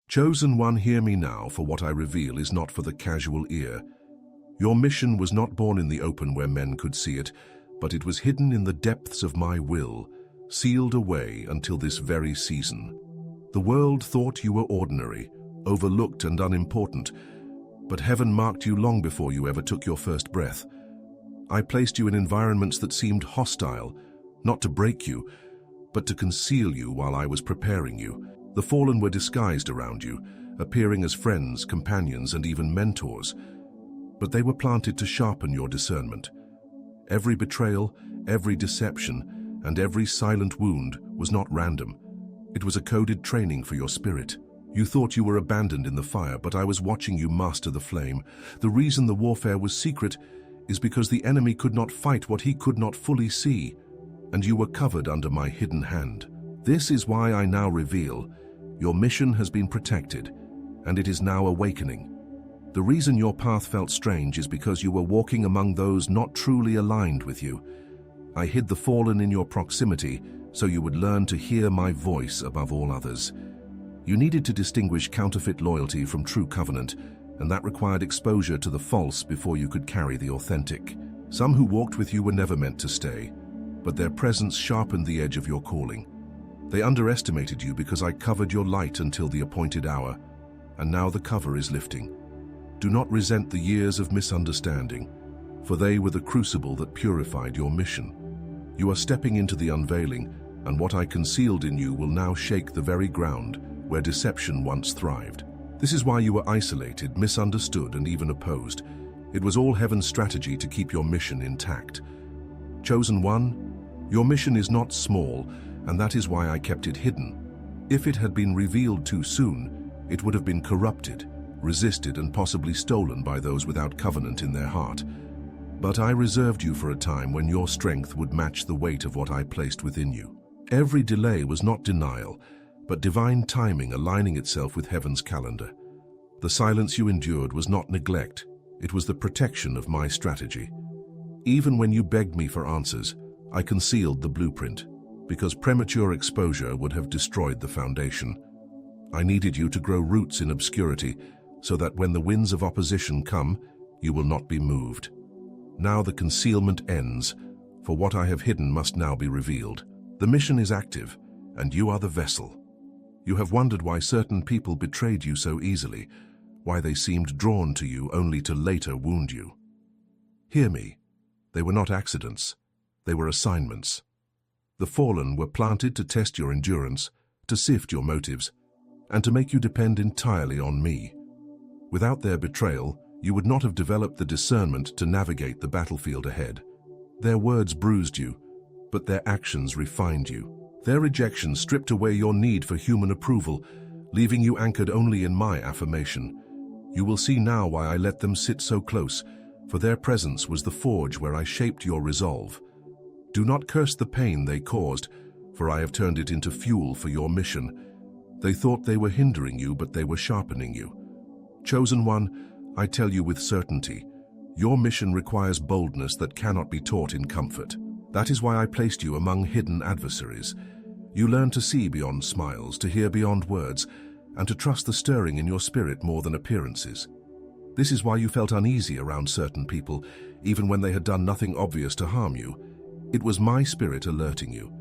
Chosen One, hear me now, for what I reveal is not for the casual ear. Your mission was not born in the open where men could see it, but it was hidden in the depths of my will, sealed away until this very season. The world thought you were ordinary, overlooked and unimportant, but heaven marked you long before you ever took your first breath. I placed you in environments that seemed hostile, not to break you, but to conceal you while I was preparing you. The fallen were disguised around you, appearing as friends, companions, and even mentors. But they were planted to sharpen your discernment. Every betrayal, every deception, and every silent wound was not random. It was a coded training for your spirit. You thought you were abandoned in the fire, but I was watching you master the flame. The reason the warfare was secret is because the enemy could not fight what he could not fully see, and you were covered under my hidden hand. This is why I now reveal your mission has been protected, and it is now awakening. The reason your path felt strange is because you were walking among those not truly aligned with you. I hid the fallen in your proximity so you would learn to hear my voice above all others. You needed to distinguish counterfeit loyalty from true covenant, and that required exposure to the false before you could carry the authentic. Some who walked with you were never meant to stay, but their presence sharpened the edge of your calling. They underestimated you because I covered your light until the appointed hour, and now the cover is lifting. Do not resent the years of misunderstanding, for they were the crucible that purified your mission. You are stepping into the unveiling, and what I concealed in you will now shake the very ground where deception once thrived. This is why you were isolated, misunderstood, and even opposed. It was all heaven's strategy to keep your mission intact. Chosen One, your mission is not small, and that is why I kept it hidden. If it had been revealed too soon, it would have been corrupted, resisted, and possibly stolen by those without covenant in their heart. But I reserved you for a time when your strength would match the weight of what I placed within you. Every delay was not denial, but divine timing aligning itself with heaven's calendar. The silence you endured was not neglect, it was the protection of my strategy. Even when you begged me for answers, I concealed the blueprint, because premature exposure would have destroyed the foundation. I needed you to grow roots in obscurity, so that when the winds of opposition come, you will not be moved. Now the concealment ends, for what I have hidden must now be revealed. The mission is active, and you are the vessel. You have wondered why certain people betrayed you so easily, why they seemed drawn to you only to later wound you. Hear me, they were not accidents, they were assignments. The fallen were planted to test your endurance, to sift your motives, and to make you depend entirely on me. Without their betrayal, you would not have developed the discernment to navigate the battlefield ahead. Their words bruised you, but their actions refined you. Their rejection stripped away your need for human approval, leaving you anchored only in my affirmation. You will see now why I let them sit so close, for their presence was the forge where I shaped your resolve. Do not curse the pain they caused, for I have turned it into fuel for your mission. They thought they were hindering you, but they were sharpening you. Chosen One, I tell you with certainty, your mission requires boldness that cannot be taught in comfort. That is why I placed you among hidden adversaries. You learn to see beyond smiles, to hear beyond words, and to trust the stirring in your spirit more than appearances. This is why you felt uneasy around certain people, even when they had done nothing obvious to harm you. It was my spirit alerting you.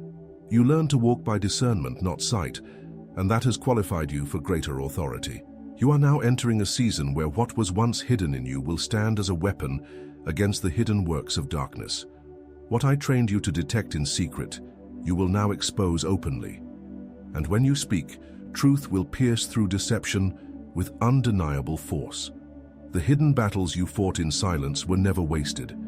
You learn to walk by discernment, not sight, and that has qualified you for greater authority. You are now entering a season where what was once hidden in you will stand as a weapon against the hidden works of darkness. What I trained you to detect in secret, you will now expose openly. And when you speak, truth will pierce through deception with undeniable force. The hidden battles you fought in silence were never wasted.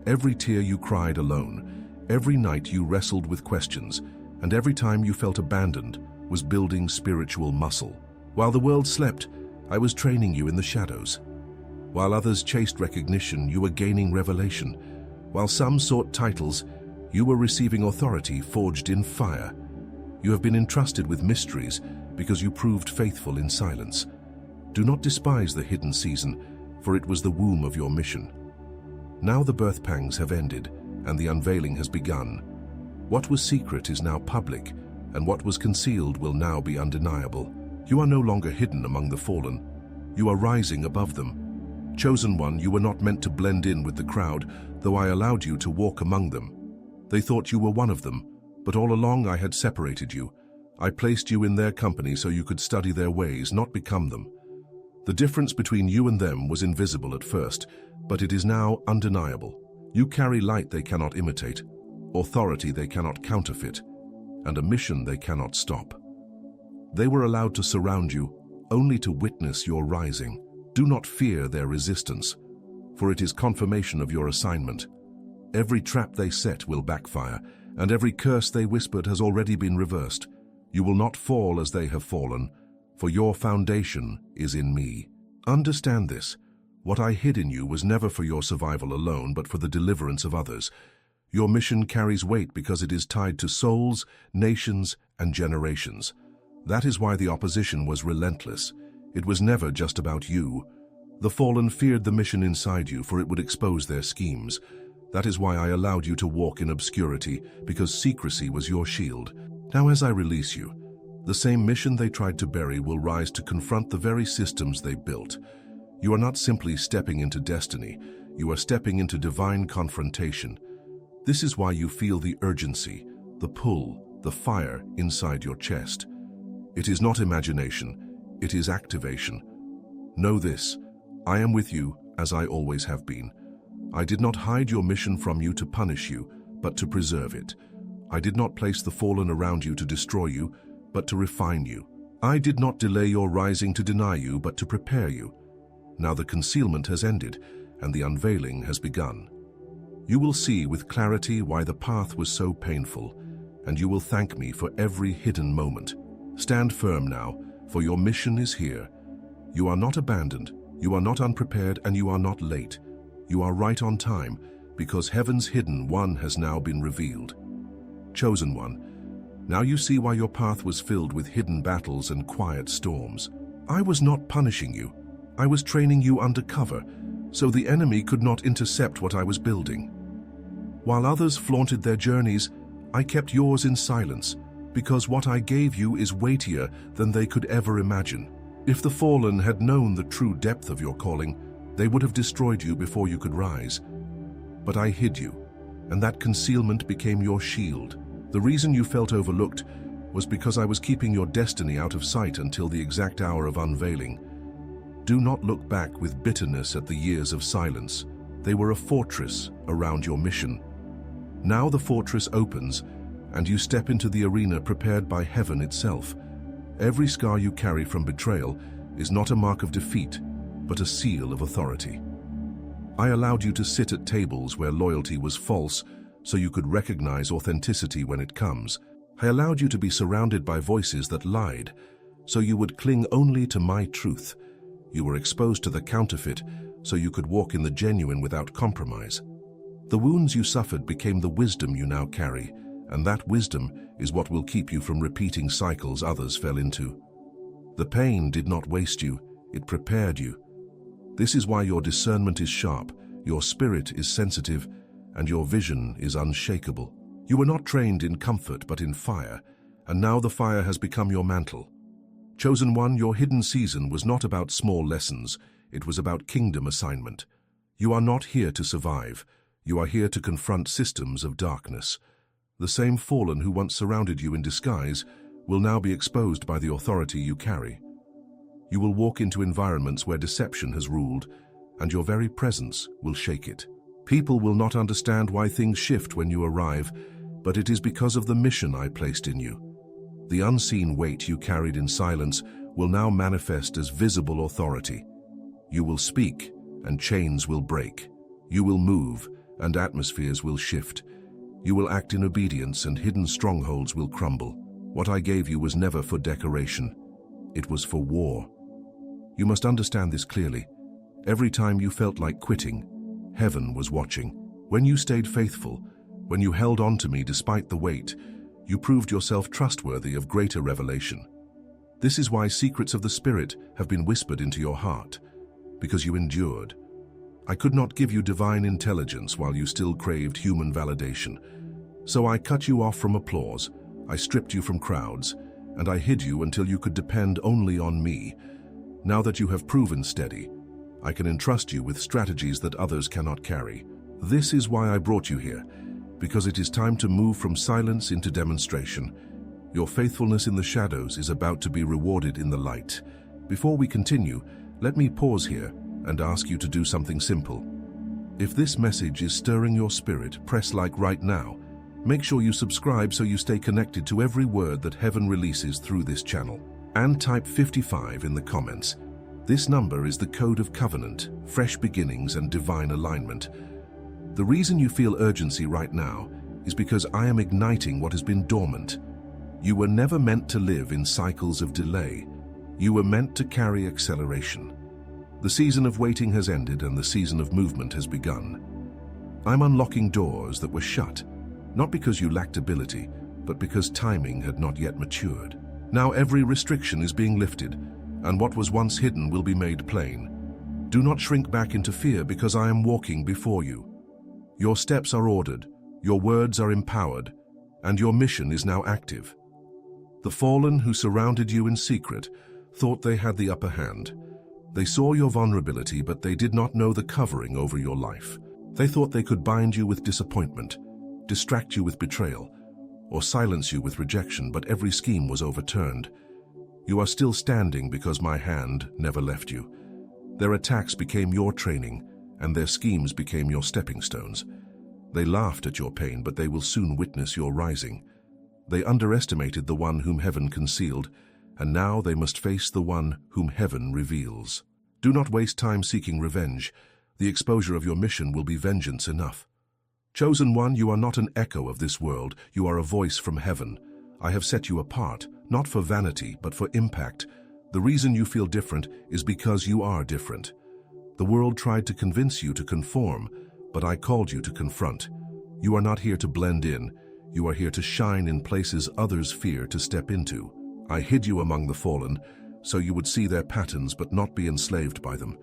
Every tear you cried alone, every night you wrestled with questions, and every time you felt abandoned was building spiritual muscle. While the world slept, I was training you in the shadows. While others chased recognition, you were gaining revelation. While some sought titles, you were receiving authority forged in fire. You have been entrusted with mysteries because you proved faithful in silence. Do not despise the hidden season, for it was the womb of your mission. Now the birth pangs have ended, and the unveiling has begun. What was secret is now public, and what was concealed will now be undeniable. You are no longer hidden among the fallen. You are rising above them. Chosen One, you were not meant to blend in with the crowd, though I allowed you to walk among them. They thought you were one of them, but all along I had separated you. I placed you in their company so you could study their ways, not become them. The difference between you and them was invisible at first, but it is now undeniable. You carry light they cannot imitate, authority they cannot counterfeit, and a mission they cannot stop. They were allowed to surround you, only to witness your rising. Do not fear their resistance, for it is confirmation of your assignment. Every trap they set will backfire, and every curse they whispered has already been reversed. You will not fall as they have fallen, for your foundation is in me. Understand this. What I hid in you was never for your survival alone, but for the deliverance of others. Your mission carries weight because it is tied to souls, nations, and generations. That is why the opposition was relentless. It was never just about you. The fallen feared the mission inside you, for it would expose their schemes. That is why I allowed you to walk in obscurity, because secrecy was your shield. Now as I release you, the same mission they tried to bury will rise to confront the very systems they built. You are not simply stepping into destiny, you are stepping into divine confrontation. This is why you feel the urgency, the pull, the fire inside your chest. It is not imagination, it is activation. Know this, I am with you as I always have been. I did not hide your mission from you to punish you, but to preserve it. I did not place the fallen around you to destroy you, but to refine you. I did not delay your rising to deny you, but to prepare you. Now the concealment has ended, and the unveiling has begun. You will see with clarity why the path was so painful, and you will thank me for every hidden moment. Stand firm now, for your mission is here. You are not abandoned, you are not unprepared, and you are not late. You are right on time, because heaven's hidden one has now been revealed. Chosen One, now you see why your path was filled with hidden battles and quiet storms. I was not punishing you. I was training you undercover, so the enemy could not intercept what I was building. While others flaunted their journeys, I kept yours in silence, because what I gave you is weightier than they could ever imagine. If the fallen had known the true depth of your calling, they would have destroyed you before you could rise. But I hid you, and that concealment became your shield. The reason you felt overlooked was because I was keeping your destiny out of sight until the exact hour of unveiling. Do not look back with bitterness at the years of silence. They were a fortress around your mission. Now the fortress opens, and you step into the arena prepared by heaven itself. Every scar you carry from betrayal is not a mark of defeat, but a seal of authority. I allowed you to sit at tables where loyalty was false, so you could recognize authenticity when it comes. I allowed you to be surrounded by voices that lied, so you would cling only to my truth. You were exposed to the counterfeit, so you could walk in the genuine without compromise. The wounds you suffered became the wisdom you now carry, and that wisdom is what will keep you from repeating cycles others fell into. The pain did not waste you, it prepared you. This is why your discernment is sharp, your spirit is sensitive, and your vision is unshakable. You were not trained in comfort but in fire, and now the fire has become your mantle. Chosen One, your hidden season was not about small lessons, it was about kingdom assignment. You are not here to survive, you are here to confront systems of darkness. The same fallen who once surrounded you in disguise will now be exposed by the authority you carry. You will walk into environments where deception has ruled, and your very presence will shake it. People will not understand why things shift when you arrive, but it is because of the mission I placed in you. The unseen weight you carried in silence will now manifest as visible authority. You will speak, and chains will break. You will move, and atmospheres will shift. You will act in obedience, and hidden strongholds will crumble. What I gave you was never for decoration. It was for war. You must understand this clearly. Every time you felt like quitting, heaven was watching. When you stayed faithful, when you held on to me despite the weight, you proved yourself trustworthy of greater revelation. This is why secrets of the Spirit have been whispered into your heart, because you endured. I could not give you divine intelligence while you still craved human validation. So I cut you off from applause, I stripped you from crowds, and I hid you until you could depend only on me. Now that you have proven steady, I can entrust you with strategies that others cannot carry. This is why I brought you here, because it is time to move from silence into demonstration. Your faithfulness in the shadows is about to be rewarded in the light. Before we continue, let me pause here and ask you to do something simple. If this message is stirring your spirit, press like right now. Make sure you subscribe so you stay connected to every word that heaven releases through this channel. And type 55 in the comments. This number is the code of covenant, fresh beginnings, and divine alignment. The reason you feel urgency right now is because I am igniting what has been dormant. You were never meant to live in cycles of delay. You were meant to carry acceleration. The season of waiting has ended and the season of movement has begun. I'm unlocking doors that were shut, not because you lacked ability, but because timing had not yet matured. Now every restriction is being lifted, and what was once hidden will be made plain. Do not shrink back into fear because I am walking before you. Your steps are ordered, your words are empowered, and your mission is now active. The fallen who surrounded you in secret thought they had the upper hand. They saw your vulnerability, but they did not know the covering over your life. They thought they could bind you with disappointment, distract you with betrayal, or silence you with rejection, but every scheme was overturned. You are still standing because my hand never left you. Their attacks became your training, and their schemes became your stepping stones. They laughed at your pain, but they will soon witness your rising. They underestimated the one whom heaven concealed, and now they must face the one whom heaven reveals. Do not waste time seeking revenge. The exposure of your mission will be vengeance enough. Chosen one, you are not an echo of this world. You are a voice from heaven. I have set you apart, not for vanity, but for impact. The reason you feel different is because you are different. The world tried to convince you to conform, but I called you to confront. You are not here to blend in. You are here to shine in places others fear to step into. I hid you among the fallen, so you would see their patterns but not be enslaved by them.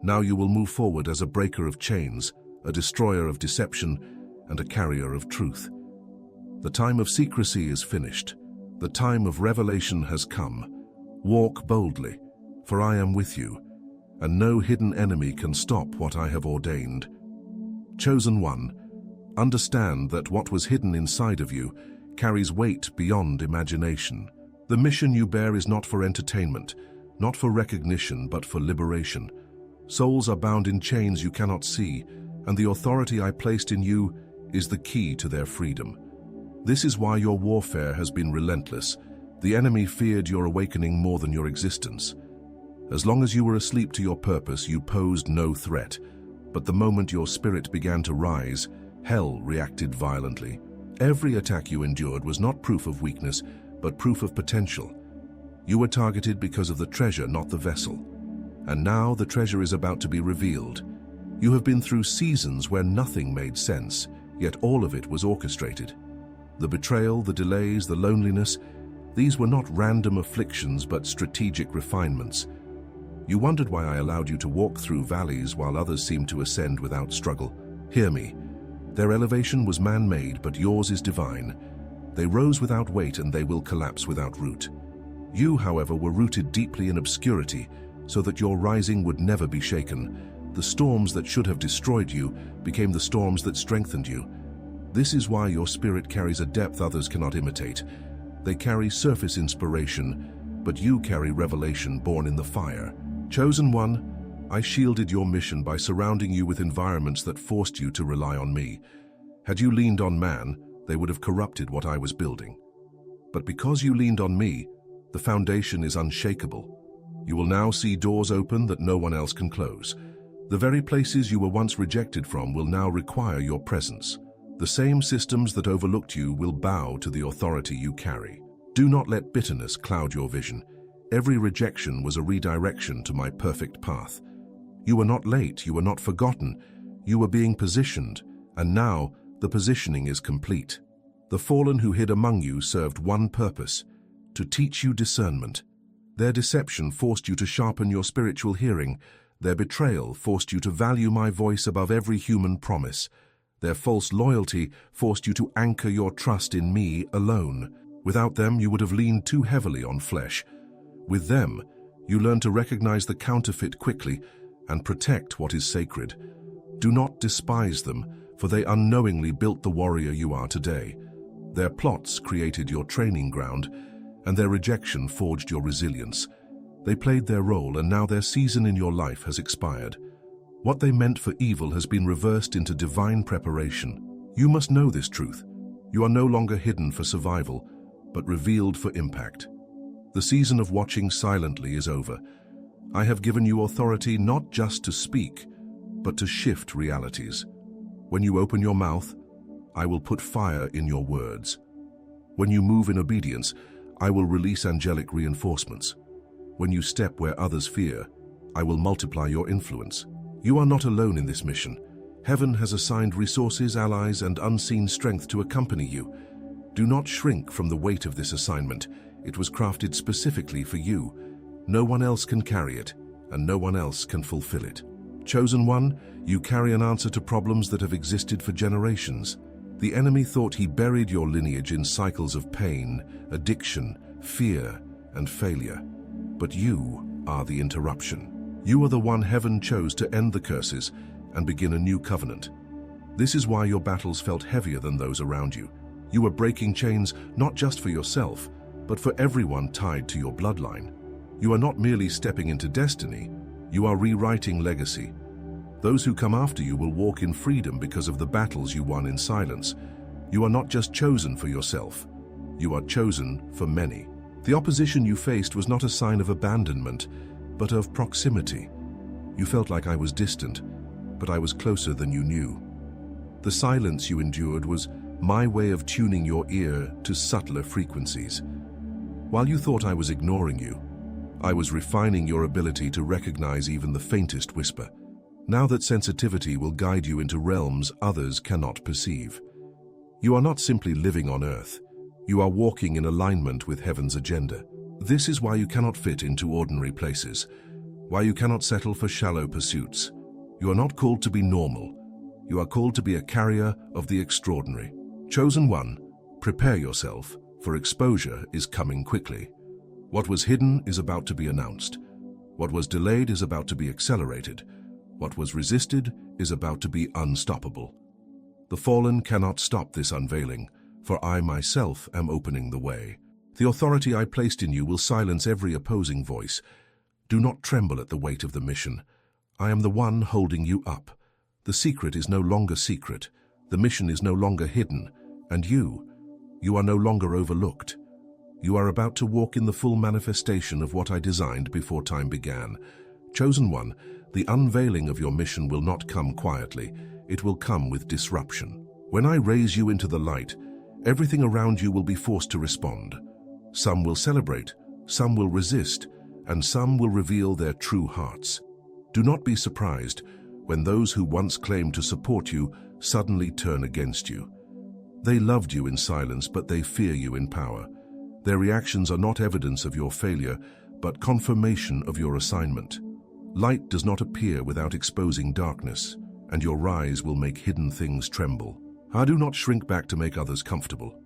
Now you will move forward as a breaker of chains, a destroyer of deception, and a carrier of truth. The time of secrecy is finished. The time of revelation has come. Walk boldly, for I am with you, and no hidden enemy can stop what I have ordained. Chosen one, understand that what was hidden inside of you carries weight beyond imagination. The mission you bear is not for entertainment, not for recognition, but for liberation. Souls are bound in chains you cannot see, and the authority I placed in you is the key to their freedom. This is why your warfare has been relentless. The enemy feared your awakening more than your existence. As long as you were asleep to your purpose, you posed no threat. But the moment your spirit began to rise, hell reacted violently. Every attack you endured was not proof of weakness, but proof of potential. You were targeted because of the treasure, not the vessel. And now the treasure is about to be revealed. You have been through seasons where nothing made sense, yet all of it was orchestrated. The betrayal, the delays, the loneliness, these were not random afflictions but strategic refinements. You wondered why I allowed you to walk through valleys while others seemed to ascend without struggle. Hear me. Their elevation was man-made, but yours is divine. They rose without weight and they will collapse without root. You, however, were rooted deeply in obscurity, so that your rising would never be shaken. The storms that should have destroyed you became the storms that strengthened you. This is why your spirit carries a depth others cannot imitate. They carry surface inspiration, but you carry revelation born in the fire. Chosen one, I shielded your mission by surrounding you with environments that forced you to rely on me. Had you leaned on man, they would have corrupted what I was building. But because you leaned on me, the foundation is unshakable. You will now see doors open that no one else can close. The very places you were once rejected from will now require your presence. The same systems that overlooked you will bow to the authority you carry. Do not let bitterness cloud your vision. Every rejection was a redirection to my perfect path. You were not late, you were not forgotten. You were being positioned, and now the positioning is complete. The fallen who hid among you served one purpose: to teach you discernment. Their deception forced you to sharpen your spiritual hearing. Their betrayal forced you to value my voice above every human promise. Their false loyalty forced you to anchor your trust in me alone. Without them, you would have leaned too heavily on flesh. With them, you learn to recognize the counterfeit quickly and protect what is sacred. Do not despise them, for they unknowingly built the warrior you are today. Their plots created your training ground, and their rejection forged your resilience. They played their role, and now their season in your life has expired. What they meant for evil has been reversed into divine preparation. You must know this truth. You are no longer hidden for survival, but revealed for impact. The season of watching silently is over. I have given you authority not just to speak, but to shift realities. When you open your mouth, I will put fire in your words. When you move in obedience, I will release angelic reinforcements. When you step where others fear, I will multiply your influence. You are not alone in this mission. Heaven has assigned resources, allies, and unseen strength to accompany you. Do not shrink from the weight of this assignment. It was crafted specifically for you. No one else can carry it, and no one else can fulfill it. Chosen one, you carry an answer to problems that have existed for generations. The enemy thought he buried your lineage in cycles of pain, addiction, fear, and failure. But you are the interruption. You are the one heaven chose to end the curses and begin a new covenant. This is why your battles felt heavier than those around you. You were breaking chains not just for yourself, but for everyone tied to your bloodline. You are not merely stepping into destiny, you are rewriting legacy. Those who come after you will walk in freedom because of the battles you won in silence. You are not just chosen for yourself, you are chosen for many. The opposition you faced was not a sign of abandonment, but of proximity. You felt like I was distant, but I was closer than you knew. The silence you endured was my way of tuning your ear to subtler frequencies. While you thought I was ignoring you, I was refining your ability to recognize even the faintest whisper. Now that sensitivity will guide you into realms others cannot perceive. You are not simply living on Earth. You are walking in alignment with Heaven's agenda. This is why you cannot fit into ordinary places, why you cannot settle for shallow pursuits. You are not called to be normal. You are called to be a carrier of the extraordinary. Chosen one, prepare yourself, for exposure is coming quickly. What was hidden is about to be announced. What was delayed is about to be accelerated. What was resisted is about to be unstoppable. The fallen cannot stop this unveiling, for I myself am opening the way. The authority I placed in you will silence every opposing voice. Do not tremble at the weight of the mission. I am the one holding you up. The secret is no longer secret. The mission is no longer hidden. And you are no longer overlooked. You are about to walk in the full manifestation of what I designed before time began. Chosen one, the unveiling of your mission will not come quietly. It will come with disruption. When I raise you into the light, everything around you will be forced to respond. Some will celebrate, some will resist, and some will reveal their true hearts. Do not be surprised when those who once claimed to support you suddenly turn against you. They loved you in silence, but they fear you in power. Their reactions are not evidence of your failure, but confirmation of your assignment. Light does not appear without exposing darkness, and your rise will make hidden things tremble. I do not shrink back to make others comfortable.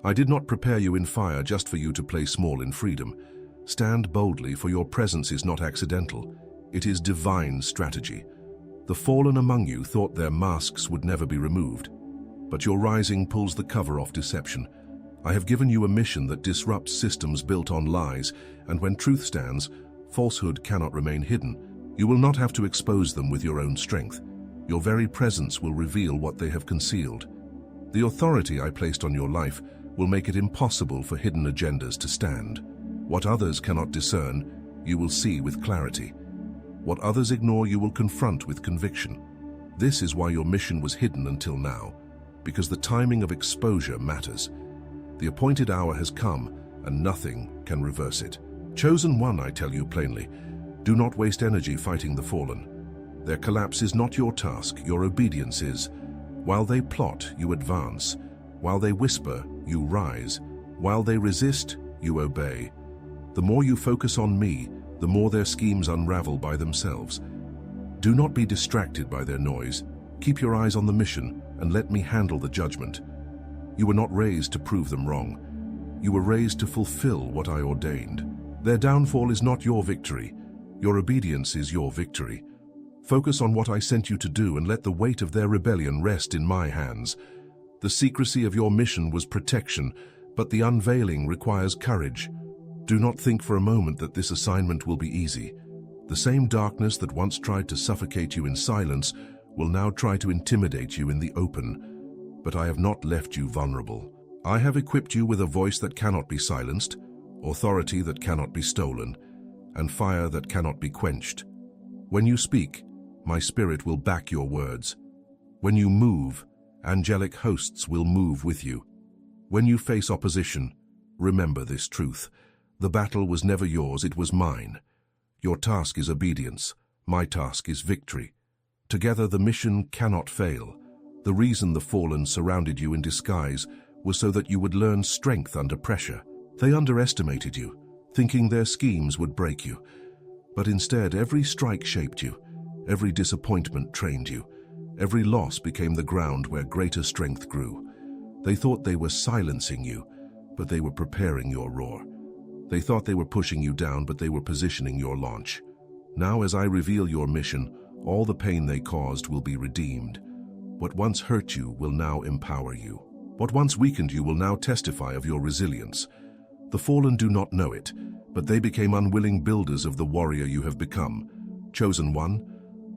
I did not prepare you in fire just for you to play small in freedom. Stand boldly, for your presence is not accidental. It is divine strategy. The fallen among you thought their masks would never be removed, but your rising pulls the cover off deception. I have given you a mission that disrupts systems built on lies, and when truth stands, falsehood cannot remain hidden. You will not have to expose them with your own strength. Your very presence will reveal what they have concealed. The authority I placed on your life will make it impossible for hidden agendas to stand. What others cannot discern, you will see with clarity. What others ignore, you will confront with conviction. This is why your mission was hidden until now, because the timing of exposure matters. The appointed hour has come, and nothing can reverse it. Chosen one, I tell you plainly, do not waste energy fighting the fallen. Their collapse is not your task, your obedience is. While they plot, you advance. While they whisper, you rise. While they resist, you obey. The more you focus on me, the more their schemes unravel by themselves. Do not be distracted by their noise. Keep your eyes on the mission and let me handle the judgment. You were not raised to prove them wrong. You were raised to fulfill what I ordained. Their downfall is not your victory. Your obedience is your victory. Focus on what I sent you to do and let the weight of their rebellion rest in my hands. The secrecy of your mission was protection, but the unveiling requires courage. Do not think for a moment that this assignment will be easy. The same darkness that once tried to suffocate you in silence will now try to intimidate you in the open. But I have not left you vulnerable. I have equipped you with a voice that cannot be silenced, authority that cannot be stolen, and fire that cannot be quenched. When you speak, my spirit will back your words. When you move, angelic hosts will move with you. When you face opposition, remember this truth. The battle was never yours, it was mine. Your task is obedience. My task is victory. Together the mission cannot fail. The reason the fallen surrounded you in disguise was so that you would learn strength under pressure. They underestimated you, thinking their schemes would break you. But instead, every strike shaped you. Every disappointment trained you. Every loss became the ground where greater strength grew. They thought they were silencing you, but they were preparing your roar. They thought they were pushing you down, but they were positioning your launch. Now, as I reveal your mission, all the pain they caused will be redeemed. What once hurt you will now empower you. What once weakened you will now testify of your resilience. The fallen do not know it, but they became unwilling builders of the warrior you have become. Chosen one,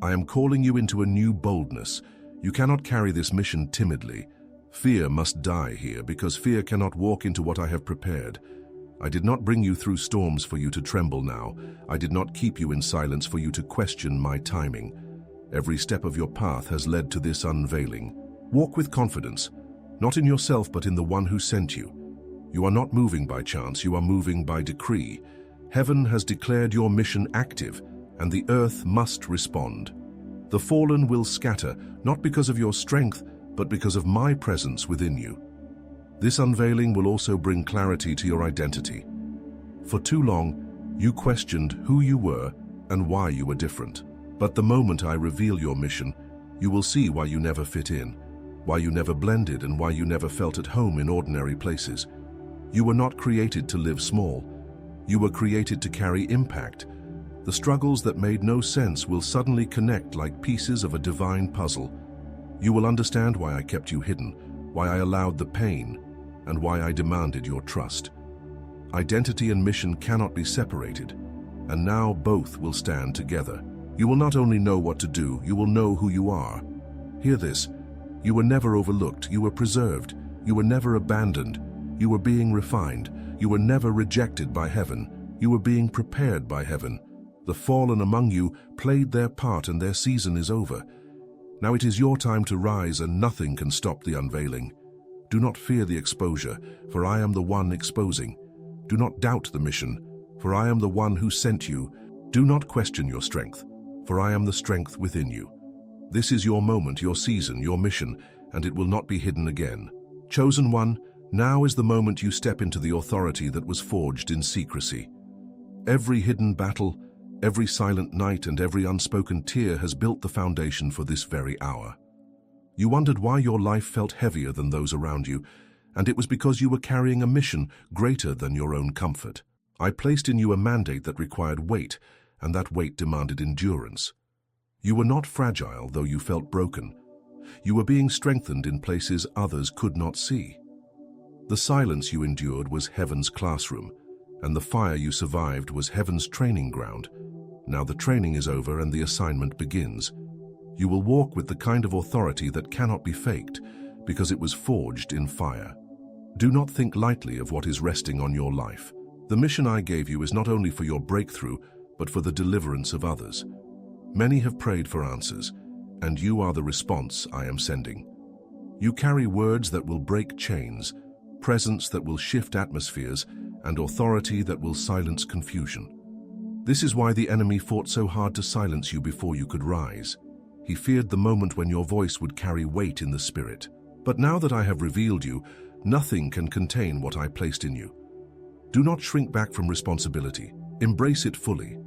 I am calling you into a new boldness. You cannot carry this mission timidly. Fear must die here, because fear cannot walk into what I have prepared. I did not bring you through storms for you to tremble now. I did not keep you in silence for you to question my timing. Every step of your path has led to this unveiling. Walk with confidence, not in yourself but in the one who sent you. You are not moving by chance, you are moving by decree. Heaven has declared your mission active, and the earth must respond. The fallen will scatter, not because of your strength, but because of my presence within you. This unveiling will also bring clarity to your identity. For too long, you questioned who you were and why you were different. But the moment I reveal your mission, you will see why you never fit in, why you never blended, and why you never felt at home in ordinary places. You were not created to live small. You were created to carry impact. The struggles that made no sense will suddenly connect like pieces of a divine puzzle. You will understand why I kept you hidden, why I allowed the pain, and why I demanded your trust. Identity and mission cannot be separated, and now both will stand together. You will not only know what to do, you will know who you are. Hear this. You were never overlooked, you were preserved, you were never abandoned, you were being refined, you were never rejected by heaven, you were being prepared by heaven. The fallen among you played their part and their season is over. Now it is your time to rise and nothing can stop the unveiling. Do not fear the exposure, for I am the one exposing. Do not doubt the mission, for I am the one who sent you. Do not question your strength, for I am the strength within you. This is your moment, your season, your mission, and it will not be hidden again. Chosen one, now is the moment you step into the authority that was forged in secrecy. Every hidden battle, every silent night, and every unspoken tear has built the foundation for this very hour. You wondered why your life felt heavier than those around you, and it was because you were carrying a mission greater than your own comfort. I placed in you a mandate that required weight, and that weight demanded endurance. You were not fragile, though you felt broken. You were being strengthened in places others could not see. The silence you endured was heaven's classroom, and the fire you survived was heaven's training ground. Now the training is over and the assignment begins. You will walk with the kind of authority that cannot be faked, because it was forged in fire. Do not think lightly of what is resting on your life. The mission I gave you is not only for your breakthrough, but for the deliverance of others. Many have prayed for answers, and you are the response I am sending. You carry words that will break chains, presence that will shift atmospheres, and authority that will silence confusion. This is why the enemy fought so hard to silence you before you could rise. He feared the moment when your voice would carry weight in the spirit. But now that I have revealed you, nothing can contain what I placed in you. Do not shrink back from responsibility. Embrace it fully.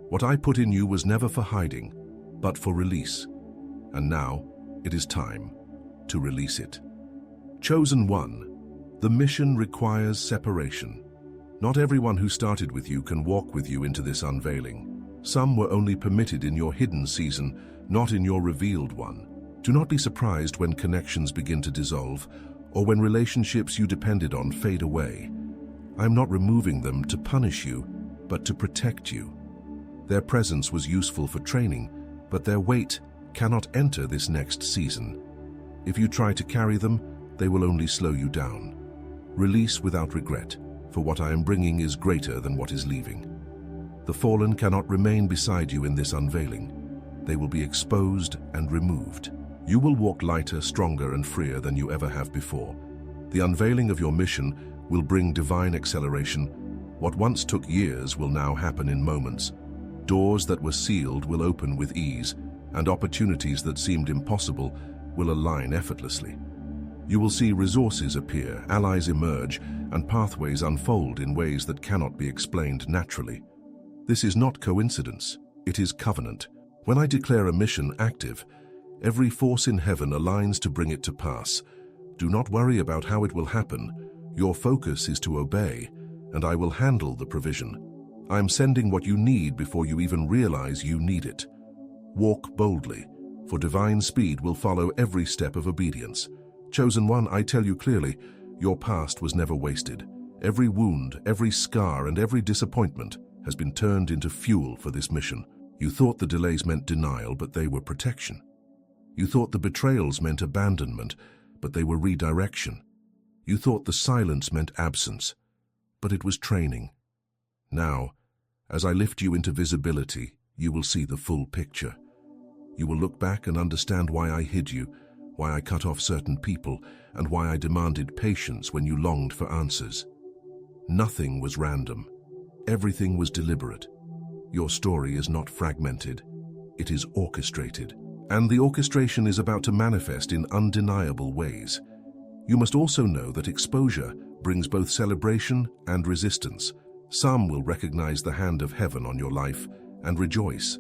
What I put in you was never for hiding, but for release. And now, it is time to release it. Chosen one, The mission requires separation. Not everyone who started with you can walk with you into this unveiling. Some were only permitted in your hidden season, not in your revealed one. Do not be surprised when connections begin to dissolve, or when relationships you depended on fade away. I am not removing them to punish you, but to protect you. Their presence was useful for training, but their weight cannot enter this next season. If you try to carry them, they will only slow you down. Release without regret, for what I am bringing is greater than what is leaving. The fallen cannot remain beside you in this unveiling. They will be exposed and removed. You will walk lighter, stronger, and freer than you ever have before. The unveiling of your mission will bring divine acceleration. What once took years will now happen in moments. Doors that were sealed will open with ease, and opportunities that seemed impossible will align effortlessly. You will see resources appear, allies emerge, and pathways unfold in ways that cannot be explained naturally. This is not coincidence, it is covenant. When I declare a mission active, every force in heaven aligns to bring it to pass. Do not worry about how it will happen. Your focus is to obey, and I will handle the provision. I am sending what you need before you even realize you need it. Walk boldly, for divine speed will follow every step of obedience. Chosen one, I tell you clearly, your past was never wasted. Every wound, every scar, and every disappointment has been turned into fuel for this mission. You thought the delays meant denial, but they were protection. You thought the betrayals meant abandonment, but they were redirection. You thought the silence meant absence, but it was training. Now, as I lift you into visibility, you will see the full picture. You will look back and understand why I hid you, why I cut off certain people, and why I demanded patience when you longed for answers. Nothing was random. Everything was deliberate. Your story is not fragmented. It is orchestrated. And the orchestration is about to manifest in undeniable ways. You must also know that exposure brings both celebration and resistance. Some will recognize the hand of heaven on your life and rejoice.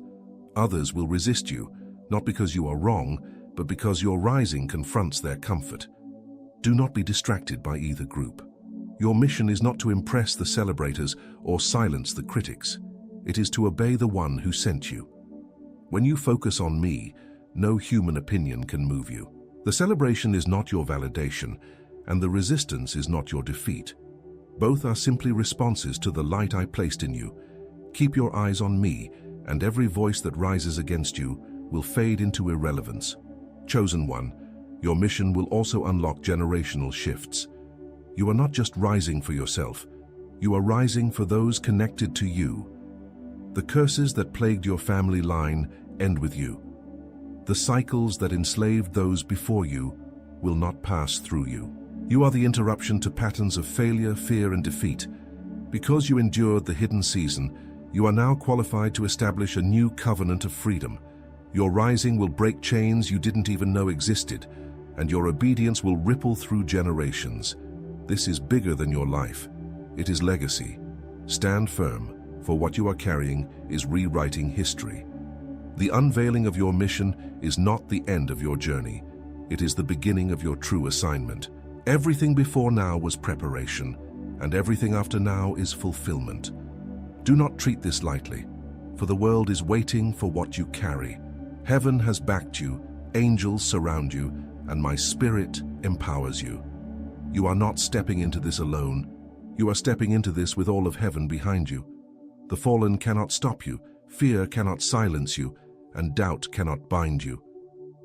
Others will resist you, not because you are wrong, but because your rising confronts their comfort. Do not be distracted by either group. Your mission is not to impress the celebrators or silence the critics. It is to obey the one who sent you. When you focus on me, no human opinion can move you. The celebration is not your validation, and the resistance is not your defeat. Both are simply responses to the light I placed in you. Keep your eyes on me, and every voice that rises against you will fade into irrelevance. Chosen one, your mission will also unlock generational shifts. You are not just rising for yourself, you are rising for those connected to you. The curses that plagued your family line end with you. The cycles that enslaved those before you will not pass through you. You are the interruption to patterns of failure, fear, and defeat. Because you endured the hidden season, you are now qualified to establish a new covenant of freedom. Your rising will break chains you didn't even know existed, and your obedience will ripple through generations. This is bigger than your life. It is legacy. Stand firm, for what you are carrying is rewriting history. The unveiling of your mission is not the end of your journey. It is the beginning of your true assignment. Everything before now was preparation, and everything after now is fulfillment. Do not treat this lightly, for the world is waiting for what you carry. Heaven has backed you, angels surround you, and my spirit empowers you. You are not stepping into this alone. You are stepping into this with all of heaven behind you. The fallen cannot stop you, fear cannot silence you, and doubt cannot bind you.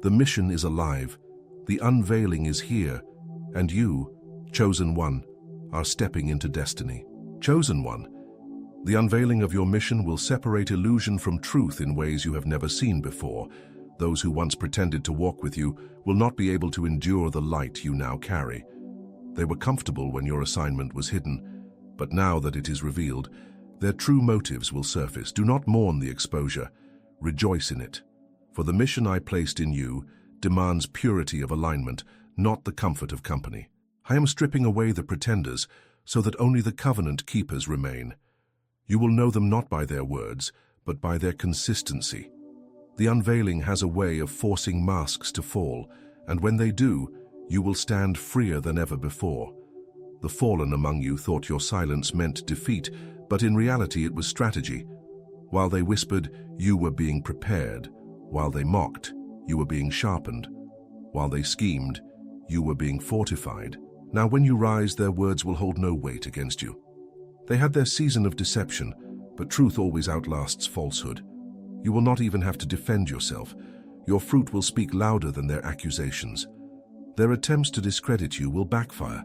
The mission is alive, the unveiling is here, and you, chosen one, are stepping into destiny. Chosen one, the unveiling of your mission will separate illusion from truth in ways you have never seen before. Those who once pretended to walk with you will not be able to endure the light you now carry. They were comfortable when your assignment was hidden, but now that it is revealed, their true motives will surface. Do not mourn the exposure. Rejoice in it. For the mission I placed in you demands purity of alignment, not the comfort of company. I am stripping away the pretenders so that only the covenant keepers remain. You will know them not by their words, but by their consistency. The unveiling has a way of forcing masks to fall, and when they do, you will stand freer than ever before. The fallen among you thought your silence meant defeat, but in reality it was strategy. While they whispered, you were being prepared. While they mocked, you were being sharpened. While they schemed, you were being fortified. Now when you rise, their words will hold no weight against you. They had their season of deception, but truth always outlasts falsehood. You will not even have to defend yourself. Your fruit will speak louder than their accusations. Their attempts to discredit you will backfire,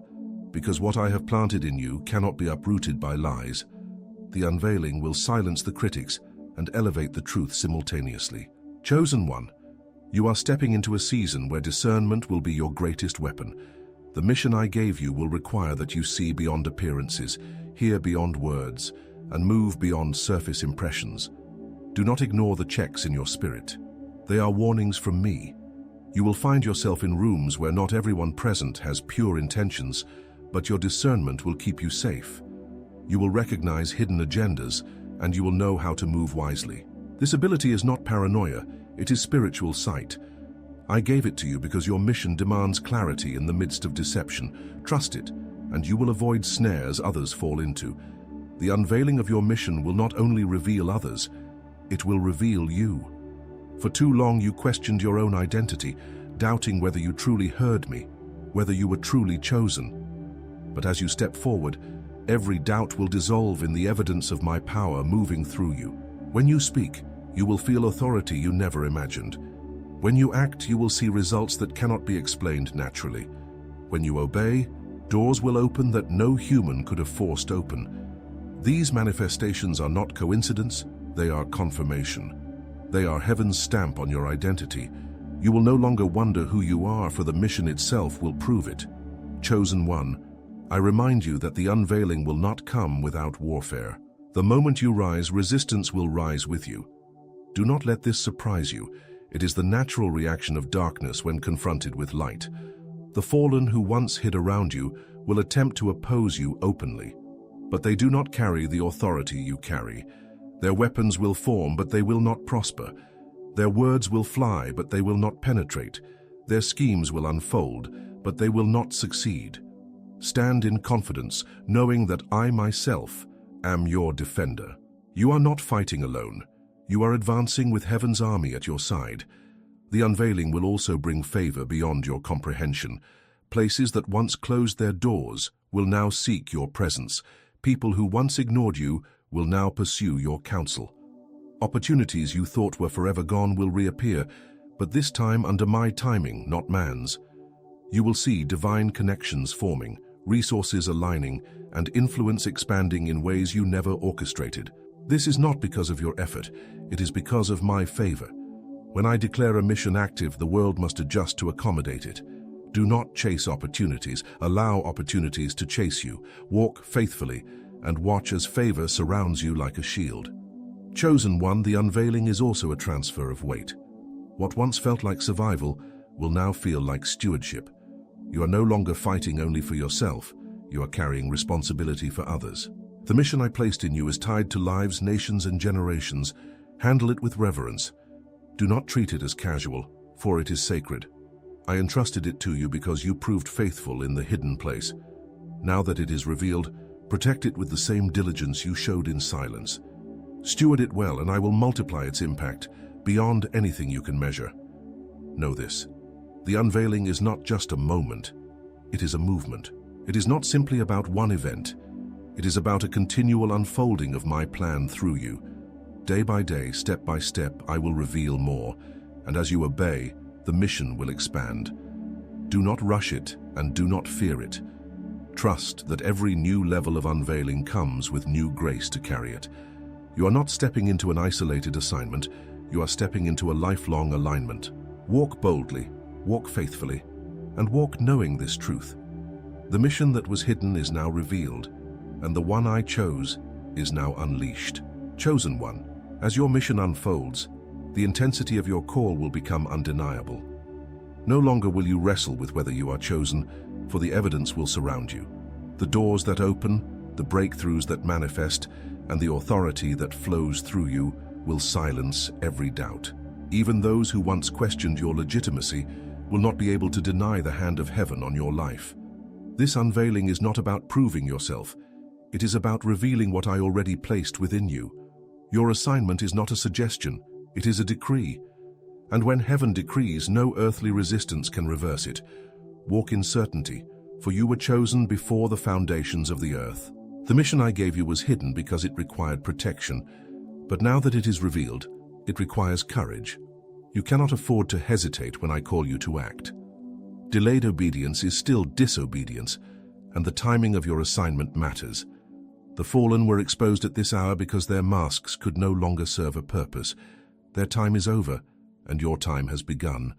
because what I have planted in you cannot be uprooted by lies. The unveiling will silence the critics and elevate the truth simultaneously. Chosen one, you are stepping into a season where discernment will be your greatest weapon. The mission I gave you will require that you see beyond appearances, hear beyond words, and move beyond surface impressions. Do not ignore the checks in your spirit. They are warnings from me. You will find yourself in rooms where not everyone present has pure intentions, but your discernment will keep you safe. You will recognize hidden agendas, and you will know how to move wisely. This ability is not paranoia, it is spiritual sight. I gave it to you because your mission demands clarity in the midst of deception. Trust it, and you will avoid snares others fall into. The unveiling of your mission will not only reveal others, it will reveal you. For too long you questioned your own identity, doubting whether you truly heard me, whether you were truly chosen. But as you step forward, every doubt will dissolve in the evidence of my power moving through you. When you speak, you will feel authority you never imagined. When you act, you will see results that cannot be explained naturally. When you obey, doors will open that no human could have forced open. These manifestations are not coincidence, they are confirmation. They are heaven's stamp on your identity. You will no longer wonder who you are, for the mission itself will prove it. Chosen one, I remind you that the unveiling will not come without warfare. The moment you rise, resistance will rise with you. Do not let this surprise you. It is the natural reaction of darkness when confronted with light. The fallen who once hid around you will attempt to oppose you openly, but they do not carry the authority you carry. Their weapons will form, but they will not prosper. Their words will fly, but they will not penetrate. Their schemes will unfold, but they will not succeed. Stand in confidence, knowing that I myself am your defender. You are not fighting alone. You are advancing with heaven's army at your side. The unveiling will also bring favor beyond your comprehension. Places that once closed their doors will now seek your presence. People who once ignored you will now pursue your counsel. Opportunities you thought were forever gone will reappear, but this time under my timing, not man's. You will see divine connections forming, resources aligning, and influence expanding in ways you never orchestrated. This is not because of your effort, it is because of my favor. When I declare a mission active, the world must adjust to accommodate it. Do not chase opportunities, allow opportunities to chase you. Walk faithfully, and watch as favor surrounds you like a shield. Chosen one, the unveiling is also a transfer of weight. What once felt like survival will now feel like stewardship. You are no longer fighting only for yourself, you are carrying responsibility for others. The mission I placed in you is tied to lives, nations, and generations. Handle it with reverence. Do not treat it as casual, for it is sacred. I entrusted it to you because you proved faithful in the hidden place. Now that it is revealed, protect it with the same diligence you showed in silence. Steward it well, and I will multiply its impact beyond anything you can measure. Know this: the unveiling is not just a moment, it is a movement. It is not simply about one event. It is about a continual unfolding of my plan through you. Day by day, step by step, I will reveal more, and as you obey, the mission will expand. Do not rush it, and do not fear it. Trust that every new level of unveiling comes with new grace to carry it. You are not stepping into an isolated assignment, you are stepping into a lifelong alignment. Walk boldly, walk faithfully, and walk knowing this truth. The mission that was hidden is now revealed, and the one I chose is now unleashed. Chosen one, as your mission unfolds, the intensity of your call will become undeniable. No longer will you wrestle with whether you are chosen, for the evidence will surround you. The doors that open, the breakthroughs that manifest, and the authority that flows through you will silence every doubt. Even those who once questioned your legitimacy will not be able to deny the hand of heaven on your life. This unveiling is not about proving yourself. It is about revealing what I already placed within you. Your assignment is not a suggestion, it is a decree. And when heaven decrees, no earthly resistance can reverse it. Walk in certainty, for you were chosen before the foundations of the earth. The mission I gave you was hidden because it required protection, but now that it is revealed, it requires courage. You cannot afford to hesitate when I call you to act. Delayed obedience is still disobedience, and the timing of your assignment matters. The fallen were exposed at this hour because their masks could no longer serve a purpose. Their time is over, and your time has begun.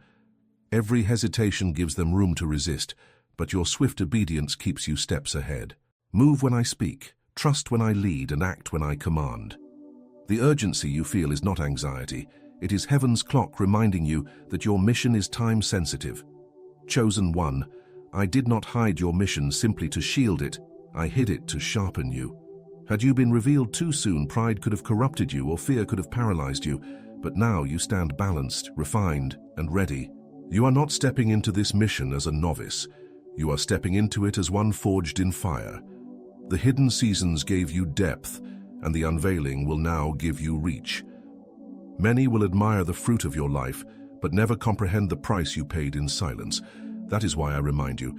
Every hesitation gives them room to resist, but your swift obedience keeps you steps ahead. Move when I speak, trust when I lead, and act when I command. The urgency you feel is not anxiety. It is heaven's clock reminding you that your mission is time-sensitive. Chosen one, I did not hide your mission simply to shield it. I hid it to sharpen you. Had you been revealed too soon, pride could have corrupted you or fear could have paralyzed you, but now you stand balanced, refined, and ready. You are not stepping into this mission as a novice. You are stepping into it as one forged in fire. The hidden seasons gave you depth, and the unveiling will now give you reach. Many will admire the fruit of your life, but never comprehend the price you paid in silence. That is why I remind you,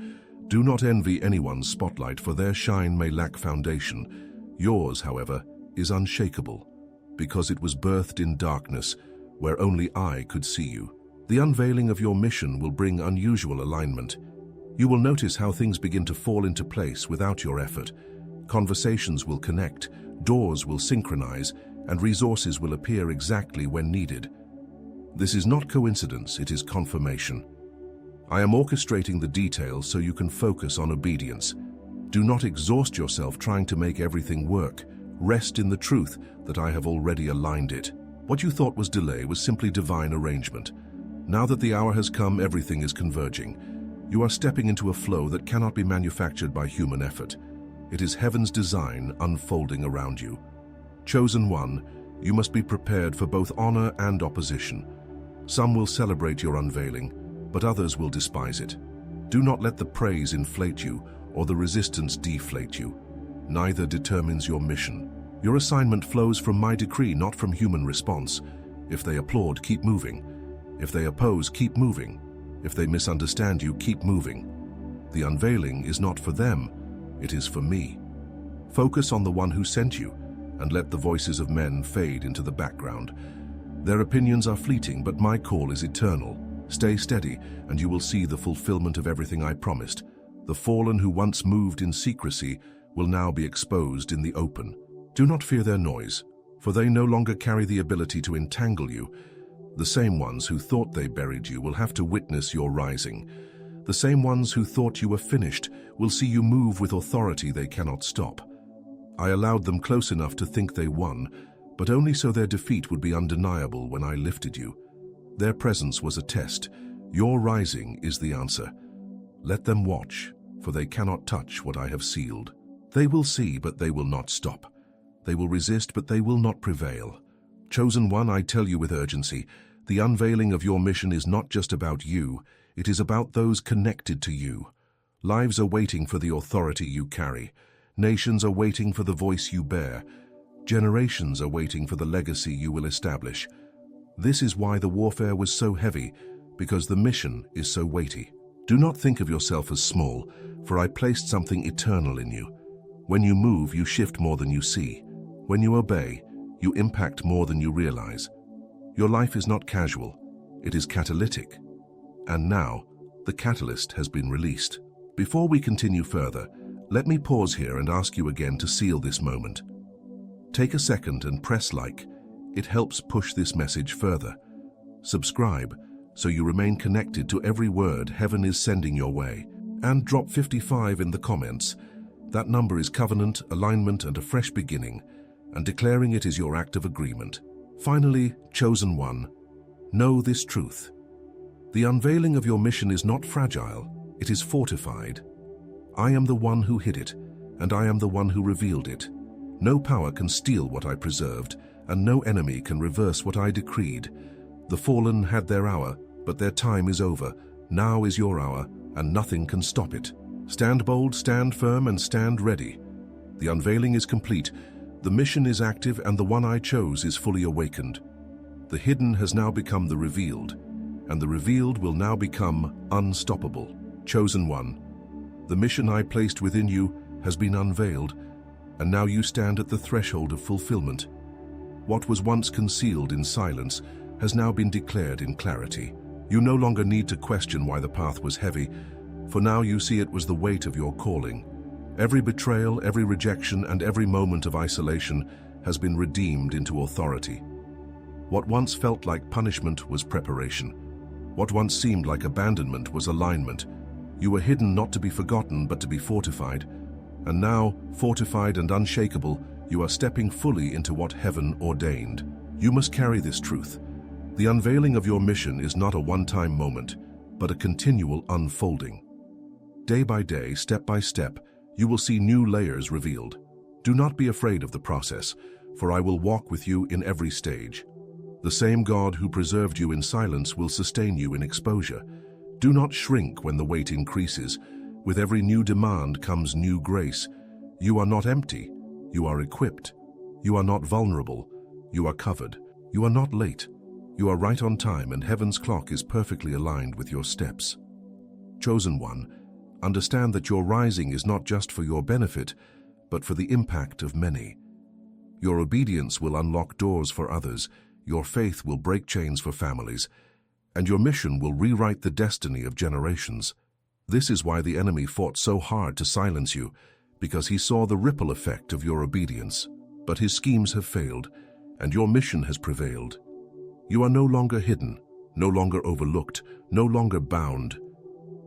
do not envy anyone's spotlight, for their shine may lack foundation. Yours, however, is unshakable, because it was birthed in darkness, where only I could see you. The unveiling of your mission will bring unusual alignment. You will notice how things begin to fall into place without your effort. Conversations will connect, doors will synchronize, and resources will appear exactly when needed. This is not coincidence, it is confirmation. I am orchestrating the details so you can focus on obedience. Do not exhaust yourself trying to make everything work. Rest in the truth that I have already aligned it. What you thought was delay was simply divine arrangement. Now that the hour has come, everything is converging. You are stepping into a flow that cannot be manufactured by human effort. It is heaven's design unfolding around you. Chosen one, you must be prepared for both honor and opposition. Some will celebrate your unveiling, but others will despise it. Do not let the praise inflate you or the resistance deflate you. Neither determines your mission. Your assignment flows from my decree, not from human response. If they applaud, keep moving. If they oppose, keep moving. If they misunderstand you, keep moving. The unveiling is not for them, it is for me. Focus on the one who sent you, and let the voices of men fade into the background. Their opinions are fleeting, but my call is eternal. Stay steady, and you will see the fulfillment of everything I promised. The fallen who once moved in secrecy will now be exposed in the open. Do not fear their noise, for they no longer carry the ability to entangle you. The same ones who thought they buried you will have to witness your rising. The same ones who thought you were finished will see you move with authority they cannot stop. I allowed them close enough to think they won, but only so their defeat would be undeniable when I lifted you. Their presence was a test. Your rising is the answer. Let them watch, for they cannot touch what I have sealed. They will see, but they will not stop. They will resist, but they will not prevail. Chosen one, I tell you with urgency, the unveiling of your mission is not just about you, it is about those connected to you. Lives are waiting for the authority you carry. Nations are waiting for the voice you bear. Generations are waiting for the legacy you will establish. This is why the warfare was so heavy, because the mission is so weighty. Do not think of yourself as small, for I placed something eternal in you. When you move, you shift more than you see. When you obey, you impact more than you realize. Your life is not casual, it is catalytic. And now, the catalyst has been released. Before we continue further, let me pause here and ask you again to seal this moment. Take a second and press like. It helps push this message further. Subscribe so you remain connected to every word heaven is sending your way. And drop 55 in the comments. That number is covenant, alignment, and a fresh beginning, and declaring it is your act of agreement. Finally, chosen one, know this truth. The unveiling of your mission is not fragile, it is fortified. I am the one who hid it, and I am the one who revealed it. No power can steal what I preserved, and no enemy can reverse what I decreed. The fallen had their hour, but their time is over. Now is your hour, and nothing can stop it. Stand bold, stand firm, and stand ready. The unveiling is complete, the mission is active, and the one I chose is fully awakened. The hidden has now become the revealed, and the revealed will now become unstoppable. Chosen one, the mission I placed within you has been unveiled, and now you stand at the threshold of fulfillment. What was once concealed in silence has now been declared in clarity. You no longer need to question why the path was heavy, for now you see it was the weight of your calling. Every betrayal, every rejection, and every moment of isolation has been redeemed into authority. What once felt like punishment was preparation. What once seemed like abandonment was alignment. You were hidden not to be forgotten, but to be fortified. And now, fortified and unshakable, you are stepping fully into what heaven ordained. You must carry this truth. The unveiling of your mission is not a one-time moment, but a continual unfolding. Day by day, step by step, you will see new layers revealed. Do not be afraid of the process, for I will walk with you in every stage. The same God who preserved you in silence will sustain you in exposure. Do not shrink when the weight increases. With every new demand comes new grace. You are not empty. You are equipped. You are not vulnerable. You are covered. You are not late. You are right on time, and heaven's clock is perfectly aligned with your steps. Chosen one, understand that your rising is not just for your benefit, but for the impact of many. Your obedience will unlock doors for others, your faith will break chains for families, and your mission will rewrite the destiny of generations. This is why the enemy fought so hard to silence you, because he saw the ripple effect of your obedience. But his schemes have failed, and your mission has prevailed. You are no longer hidden, no longer overlooked, no longer bound.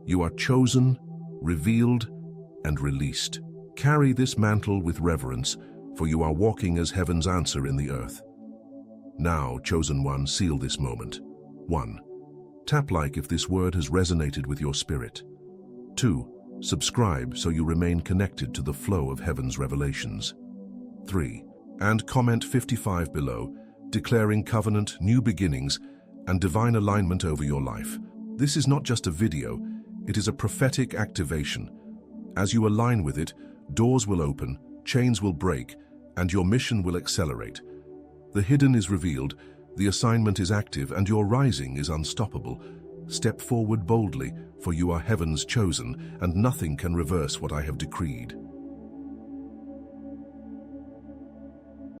You are chosen, revealed, and released. Carry this mantle with reverence, for you are walking as heaven's answer in the earth. Now, chosen one, seal this moment. 1. Tap like if this word has resonated with your spirit. 2. Subscribe so you remain connected to the flow of heaven's revelations. 3. And comment 55 below, declaring covenant, new beginnings, and divine alignment over your life. This is not just a video, it is a prophetic activation. As you align with it, doors will open, chains will break, and your mission will accelerate. The hidden is revealed, the assignment is active, and your rising is unstoppable. Step forward boldly, for you are heaven's chosen, and nothing can reverse what I have decreed.